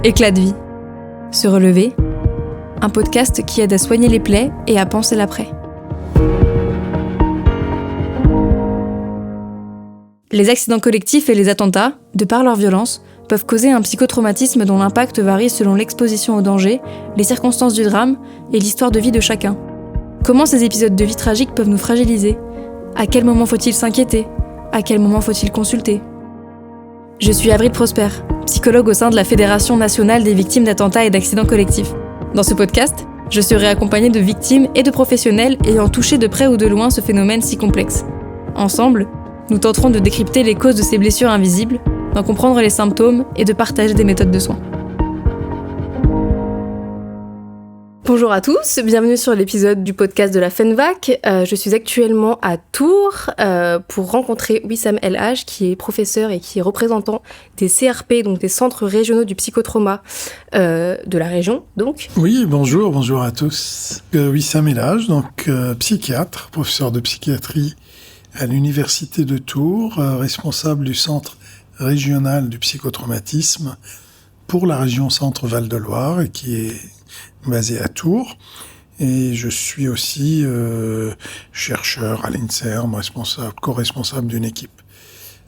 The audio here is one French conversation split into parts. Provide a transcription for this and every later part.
Éclat de vie. Se relever. Un podcast qui aide à soigner les plaies et à penser l'après. Les accidents collectifs et les attentats, de par leur violence, peuvent causer un psychotraumatisme dont l'impact varie selon l'exposition au danger, les circonstances du drame et l'histoire de vie de chacun. Comment ces épisodes de vie tragiques peuvent nous fragiliser ? À quel moment faut-il s'inquiéter ? À quel moment faut-il consulter ? Je suis Avril Prosper, psychologue au sein de la Fédération nationale des victimes d'attentats et d'accidents collectifs. Dans ce podcast, je serai accompagnée de victimes et de professionnels ayant touché de près ou de loin ce phénomène si complexe. Ensemble, nous tenterons de décrypter les causes de ces blessures invisibles, d'en comprendre les symptômes et de partager des méthodes de soins. Bonjour à tous, bienvenue sur l'épisode du podcast de la FENVAC. Je suis actuellement à Tours pour rencontrer Wissam El Hadj, qui est professeur et qui est représentant des CRP, donc des centres régionaux du psychotrauma de la région. Donc. Oui, bonjour à tous. Wissam El Hadj, donc psychiatre, professeur de psychiatrie à l'Université de Tours, responsable du centre régional du psychotraumatisme pour la région Centre-Val de Loire et qui est basé à Tours. Et je suis aussi chercheur à l'INSERM, co-responsable d'une équipe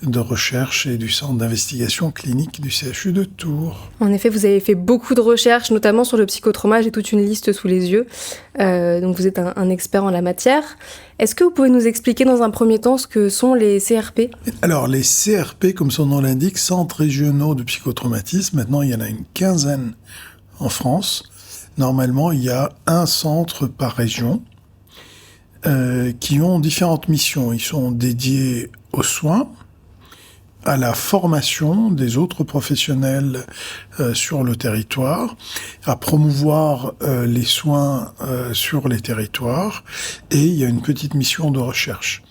de recherche et du centre d'investigation clinique du CHU de Tours. En effet, vous avez fait beaucoup de recherches, notamment sur le psychotrauma. J'ai toute une liste sous les yeux. Donc vous êtes un expert en la matière. Est-ce que vous pouvez nous expliquer dans un premier temps ce que sont les CRP ? Alors, les CRP, comme son nom l'indique, centres régionaux de psychotraumatisme, maintenant il y en a une quinzaine en France. Normalement, il y a un centre par région qui ont différentes missions. Ils sont dédiés aux soins, à la formation des autres professionnels sur le territoire, à promouvoir les soins sur les territoires, et il y a une petite mission de recherche.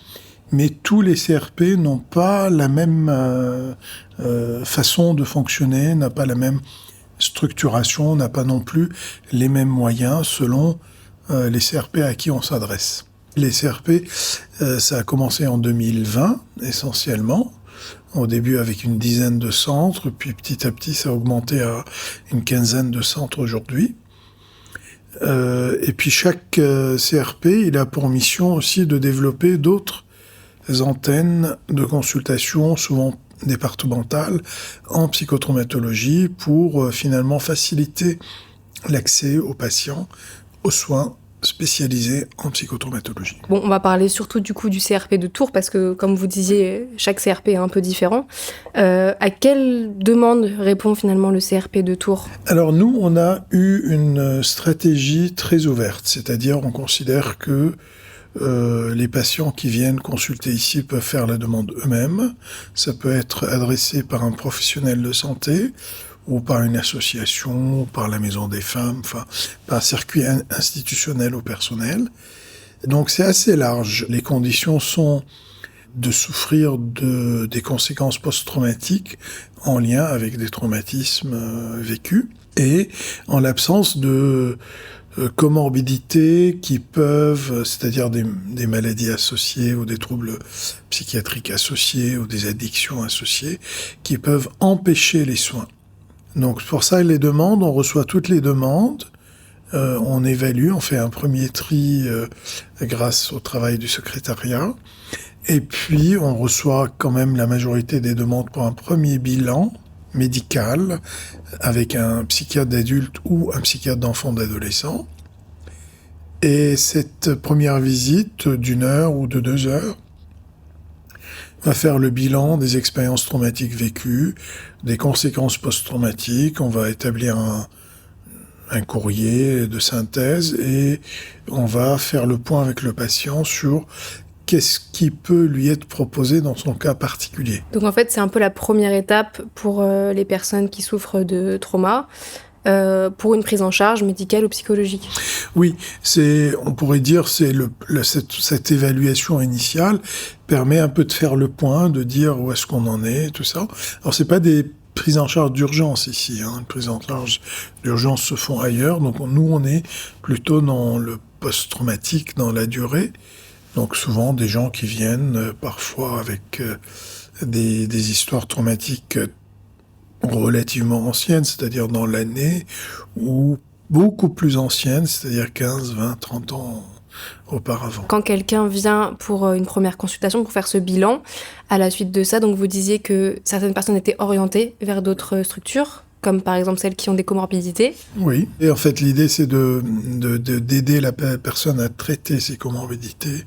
Mais tous les CRP n'ont pas la même façon de fonctionner, n'a pas la même structuration, n'a pas non plus les mêmes moyens selon les CRP à qui on s'adresse. Les CRP, ça a commencé en 2020 essentiellement, au début avec une dizaine de centres, puis petit à petit ça a augmenté à une quinzaine de centres aujourd'hui. Et puis chaque CRP, il a pour mission aussi de développer d'autres antennes de consultation, souvent départementales, en psychotraumatologie pour finalement faciliter l'accès aux patients aux soins spécialisés en psychotraumatologie. Bon, on va parler surtout du coup du CRP de Tours parce que, comme vous disiez, chaque CRP est un peu différent. À quelle demande répond finalement le CRP de Tours ? Alors nous, on a eu une stratégie très ouverte, c'est-à-dire on considère que les patients qui viennent consulter ici peuvent faire la demande eux-mêmes. Ça peut être adressé par un professionnel de santé ou par une association, ou par la Maison des Femmes, enfin, par un circuit institutionnel ou personnel. Donc c'est assez large. Les conditions sont de souffrir des conséquences post-traumatiques en lien avec des traumatismes vécus et en l'absence de comorbidités qui peuvent, c'est-à-dire des maladies associées ou des troubles psychiatriques associés ou des addictions associées, qui peuvent empêcher les soins. Donc pour ça, les demandes, on reçoit toutes les demandes, on évalue, on fait un premier tri grâce au travail du secrétariat, et puis on reçoit quand même la majorité des demandes pour un premier bilan médical avec un psychiatre d'adulte ou un psychiatre d'enfant d'adolescent. Et cette première visite d'1 heure ou de 2 heures va faire le bilan des expériences traumatiques vécues, des conséquences post-traumatiques. On va établir un courrier de synthèse et on va faire le point avec le patient sur qu'est-ce qui peut lui être proposé dans son cas particulier. Donc en fait, c'est un peu la première étape pour les personnes qui souffrent de trauma, pour une prise en charge médicale ou psychologique. Oui, on pourrait dire, cette évaluation initiale permet un peu de faire le point, de dire où est-ce qu'on en est, tout ça. Alors c'est pas des prises en charge d'urgence ici, hein. Les prises en charge d'urgence se font ailleurs, donc nous on est plutôt dans le post-traumatique, dans la durée. Donc souvent des gens qui viennent parfois avec des histoires traumatiques relativement anciennes, c'est-à-dire dans l'année, ou beaucoup plus anciennes, c'est-à-dire 15, 20, 30 ans auparavant. Quand quelqu'un vient pour une première consultation, pour faire ce bilan, à la suite de ça, donc vous disiez que certaines personnes étaient orientées vers d'autres structures, comme par exemple celles qui ont des comorbidités. Oui, et en fait l'idée c'est d'aider la personne à traiter ses comorbidités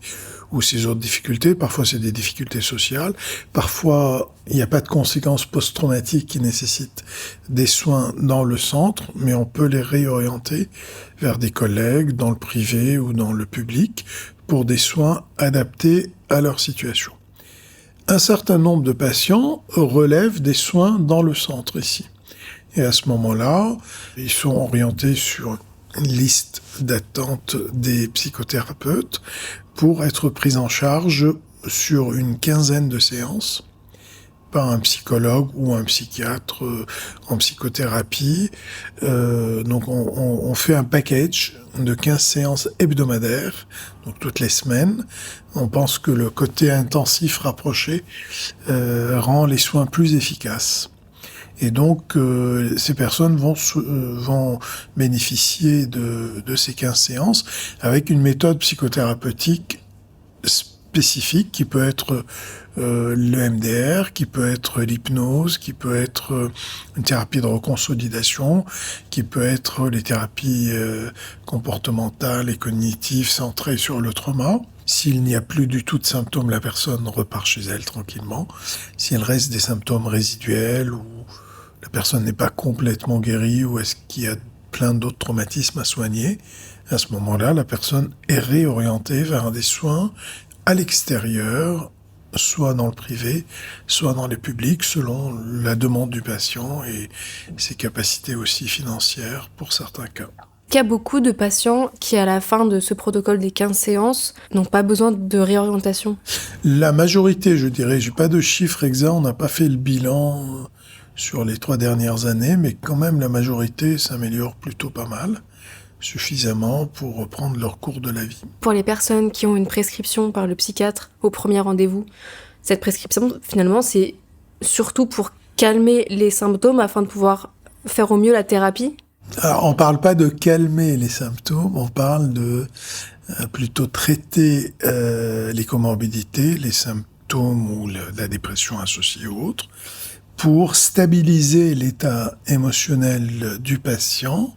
ou ses autres difficultés. Parfois c'est des difficultés sociales, parfois il n'y a pas de conséquences post-traumatiques qui nécessitent des soins dans le centre, mais on peut les réorienter vers des collègues dans le privé ou dans le public pour des soins adaptés à leur situation. Un certain nombre de patients relèvent des soins dans le centre ici. Et à ce moment-là, ils sont orientés sur une liste d'attente des psychothérapeutes pour être pris en charge sur une quinzaine de séances par un psychologue ou un psychiatre en psychothérapie. Donc on fait un package de 15 séances hebdomadaires, donc toutes les semaines. On pense que le côté intensif rapproché rend les soins plus efficaces. Et donc, ces personnes vont bénéficier de ces 15 séances avec une méthode psychothérapeutique spécifique qui peut être le MDR, qui peut être l'hypnose, qui peut être une thérapie de reconsolidation, qui peut être les thérapies comportementales et cognitives centrées sur le trauma. S'il n'y a plus du tout de symptômes, la personne repart chez elle tranquillement. S'il reste des symptômes résiduels ou la personne n'est pas complètement guérie ou est-ce qu'il y a plein d'autres traumatismes à soigner, à ce moment-là, la personne est réorientée vers des soins à l'extérieur, soit dans le privé, soit dans les publics, selon la demande du patient et ses capacités aussi financières pour certains cas. Il y a beaucoup de patients qui, à la fin de ce protocole des 15 séances, n'ont pas besoin de réorientation. La majorité, je dirais, j'ai pas de chiffre exact, on n'a pas fait le bilan sur les 3 dernières années, mais quand même la majorité s'améliore plutôt pas mal, suffisamment pour reprendre leur cours de la vie. Pour les personnes qui ont une prescription par le psychiatre au premier rendez-vous, cette prescription, finalement, c'est surtout pour calmer les symptômes afin de pouvoir faire au mieux la thérapie. Alors, on parle pas de calmer les symptômes, on parle de plutôt traiter les comorbidités, les symptômes ou la dépression associée aux autres, pour stabiliser l'état émotionnel du patient,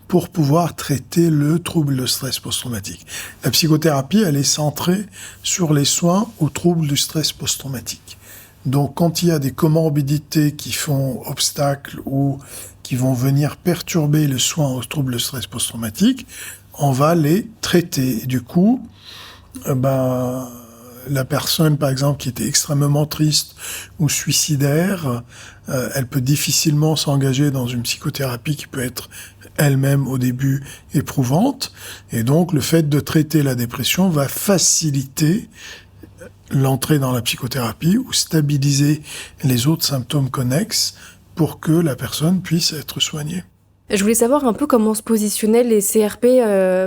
pour pouvoir traiter le trouble de stress post-traumatique. La psychothérapie, elle est centrée sur les soins aux troubles du stress post-traumatique. Donc, quand il y a des comorbidités qui font obstacle ou qui vont venir perturber le soin aux troubles de stress post-traumatique, on va les traiter. Et du coup, la personne, par exemple, qui était extrêmement triste ou suicidaire, elle peut difficilement s'engager dans une psychothérapie qui peut être elle-même au début éprouvante. Et donc, le fait de traiter la dépression va faciliter l'entrée dans la psychothérapie ou stabiliser les autres symptômes connexes pour que la personne puisse être soignée. Je voulais savoir un peu comment se positionnaient les CRP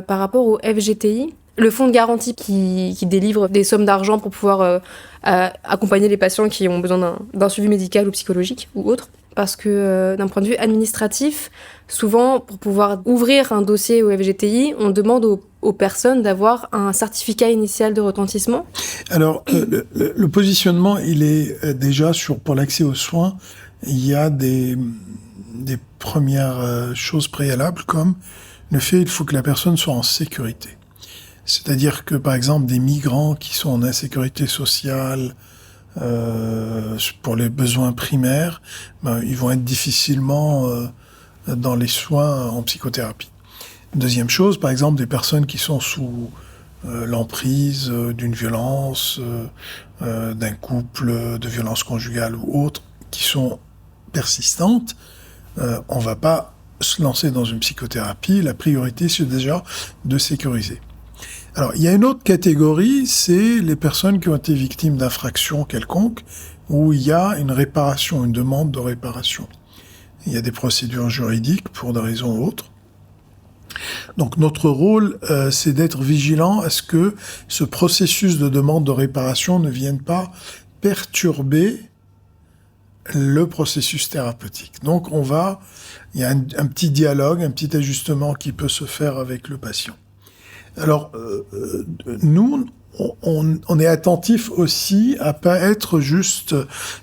par rapport au FGTI. Le fonds de garantie qui délivre des sommes d'argent pour pouvoir accompagner les patients qui ont besoin d'un suivi médical ou psychologique ou autre. Parce que d'un point de vue administratif, souvent, pour pouvoir ouvrir un dossier au FGTI, on demande aux personnes d'avoir un certificat initial de retentissement. Alors, le positionnement, il est déjà pour l'accès aux soins, il y a des premières choses préalables comme le fait qu'il faut que la personne soit en sécurité. C'est-à-dire que, par exemple, des migrants qui sont en insécurité sociale pour les besoins primaires, ils vont être difficilement dans les soins en psychothérapie. Deuxième chose, par exemple, des personnes qui sont sous l'emprise d'une violence, d'un couple, de violence conjugale ou autre, qui sont persistantes, on va pas se lancer dans une psychothérapie. La priorité, c'est déjà de sécuriser. Alors, il y a une autre catégorie, c'est les personnes qui ont été victimes d'infractions quelconques, où il y a une réparation, une demande de réparation. Il y a des procédures juridiques pour des raisons autres. Donc, notre rôle, c'est d'être vigilant à ce que ce processus de demande de réparation ne vienne pas perturber le processus thérapeutique. Donc il y a un petit dialogue, un petit ajustement qui peut se faire avec le patient. Alors, nous, on est attentif aussi à pas être juste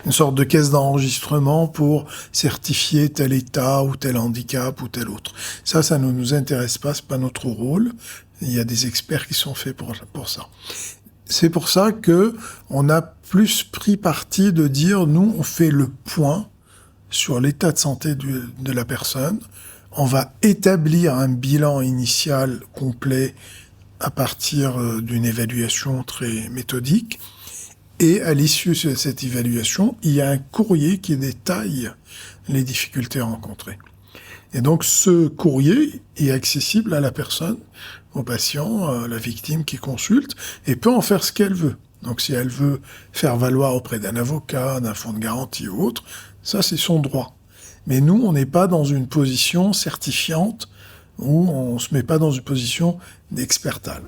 une sorte de caisse d'enregistrement pour certifier tel état ou tel handicap ou tel autre. Ça ne nous intéresse pas, c'est pas notre rôle. Il y a des experts qui sont faits pour ça. C'est pour ça que on a plus pris parti de dire, nous, on fait le point sur l'état de santé de la personne. On va établir un bilan initial complet à partir d'une évaluation très méthodique. Et à l'issue de cette évaluation, il y a un courrier qui détaille les difficultés rencontrées. Et donc ce courrier est accessible à la personne, au patient, à la victime qui consulte, et peut en faire ce qu'elle veut. Donc si elle veut faire valoir auprès d'un avocat, d'un fonds de garantie ou autre, ça c'est son droit. Mais nous, on n'est pas dans une position certifiante où on se met pas dans une position d'expertale.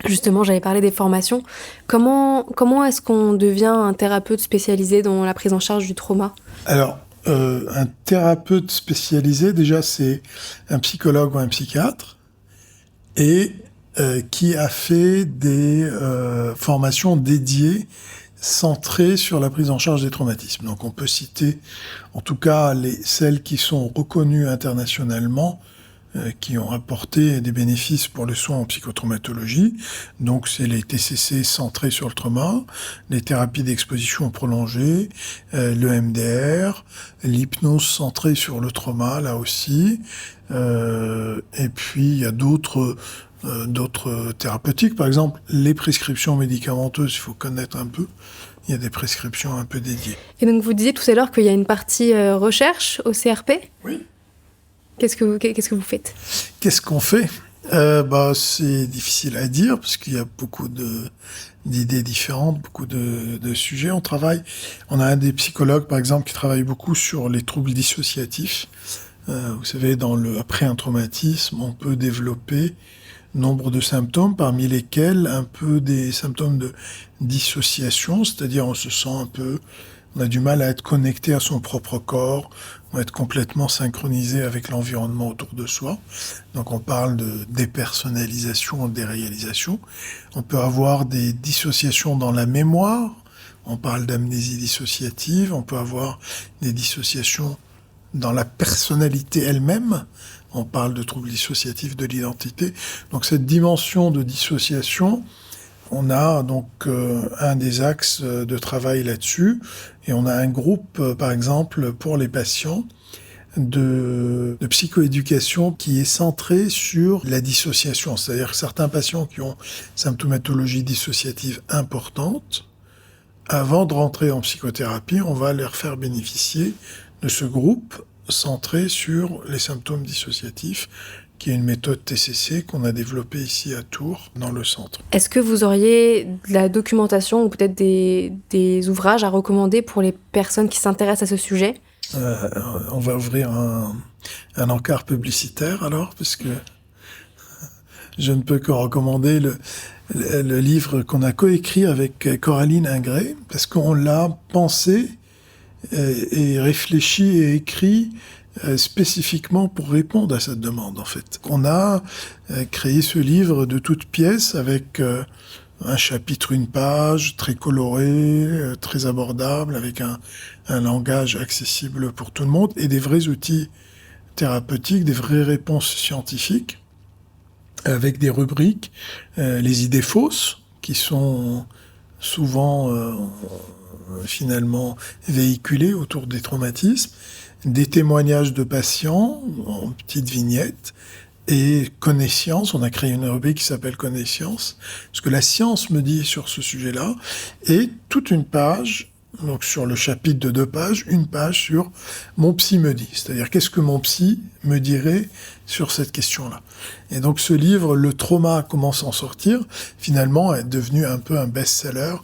Justement, j'avais parlé des formations. Comment est-ce qu'on devient un thérapeute spécialisé dans la prise en charge du trauma ? Alors, un thérapeute spécialisé, déjà, c'est un psychologue ou un psychiatre et qui a fait des formations dédiées centrées sur la prise en charge des traumatismes. Donc, on peut citer, en tout cas, celles qui sont reconnues internationalement, qui ont apporté des bénéfices pour les soins en psychotraumatologie. Donc, c'est les TCC centrés sur le trauma, les thérapies d'exposition prolongée, le MDR, l'hypnose centrée sur le trauma, là aussi. Et puis, il y a d'autres thérapeutiques. Par exemple, les prescriptions médicamenteuses, il faut connaître un peu. Il y a des prescriptions un peu dédiées. Et donc, vous disiez tout à l'heure qu'il y a une partie recherche au CRP ? Oui. Qu'est-ce que vous faites ? Qu'est-ce qu'on fait ? C'est difficile à dire parce qu'il y a beaucoup d'idées différentes, beaucoup de sujets. On a un des psychologues, par exemple, qui travaille beaucoup sur les troubles dissociatifs. Vous savez, après un traumatisme, on peut développer nombre de symptômes, parmi lesquels un peu des symptômes de dissociation, c'est-à-dire on a du mal à être connecté à son propre corps, on va être complètement synchronisé avec l'environnement autour de soi. Donc on parle de dépersonnalisation, déréalisation. On peut avoir des dissociations dans la mémoire, on parle d'amnésie dissociative, on peut avoir des dissociations dans la personnalité elle-même, on parle de troubles dissociatifs de l'identité. Donc cette dimension de dissociation, on a donc un des axes de travail là-dessus, et on a un groupe, par exemple, pour les patients de psychoéducation qui est centré sur la dissociation. C'est-à-dire que certains patients qui ont symptomatologie dissociative importante, avant de rentrer en psychothérapie, on va leur faire bénéficier de ce groupe centré sur les symptômes dissociatifs, qui est une méthode TCC qu'on a développée ici à Tours, dans le centre. Est-ce que vous auriez de la documentation ou peut-être des ouvrages à recommander pour les personnes qui s'intéressent à ce sujet ? On va ouvrir un encart publicitaire alors, parce que je ne peux que recommander le livre qu'on a coécrit avec Coraline Ingré, parce qu'on l'a pensé et réfléchi et écrit spécifiquement pour répondre à cette demande, en fait. On a créé ce livre de toutes pièces avec un chapitre, une page, très coloré, très abordable, avec un langage accessible pour tout le monde et des vrais outils thérapeutiques, des vraies réponses scientifiques, avec des rubriques, les idées fausses, qui sont souvent finalement véhiculées autour des traumatismes, des témoignages de patients en petites vignettes, et connaissance. On a créé une rubrique qui s'appelle connaissance, ce que la science me dit sur ce sujet-là, et toute une page, donc sur le chapitre de 2 pages, une page sur mon psy me dit, c'est-à-dire qu'est-ce que mon psy me dirait sur cette question-là. Et donc ce livre, Le trauma, comment s'en sortir, finalement est devenu un peu un best-seller,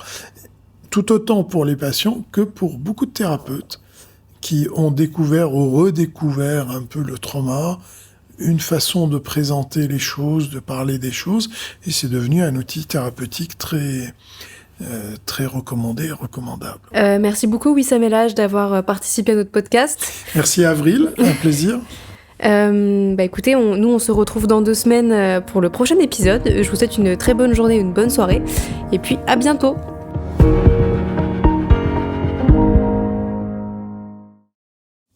tout autant pour les patients que pour beaucoup de thérapeutes qui ont découvert ou redécouvert un peu le trauma, une façon de présenter les choses, de parler des choses, et c'est devenu un outil thérapeutique très, très recommandé et recommandable. Merci beaucoup Wissam El Hadj d'avoir participé à notre podcast. Merci Avril, un plaisir. Écoutez, on se retrouve dans 2 semaines pour le prochain épisode. Je vous souhaite une très bonne journée, une bonne soirée, et puis à bientôt.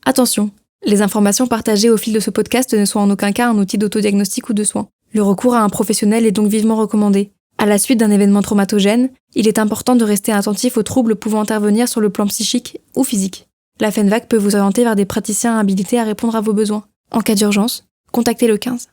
Attention, les informations partagées au fil de ce podcast ne sont en aucun cas un outil d'autodiagnostic ou de soins. Le recours à un professionnel est donc vivement recommandé. À la suite d'un événement traumatogène, il est important de rester attentif aux troubles pouvant intervenir sur le plan psychique ou physique. La FENVAC peut vous orienter vers des praticiens habilités à répondre à vos besoins. En cas d'urgence, contactez le 15.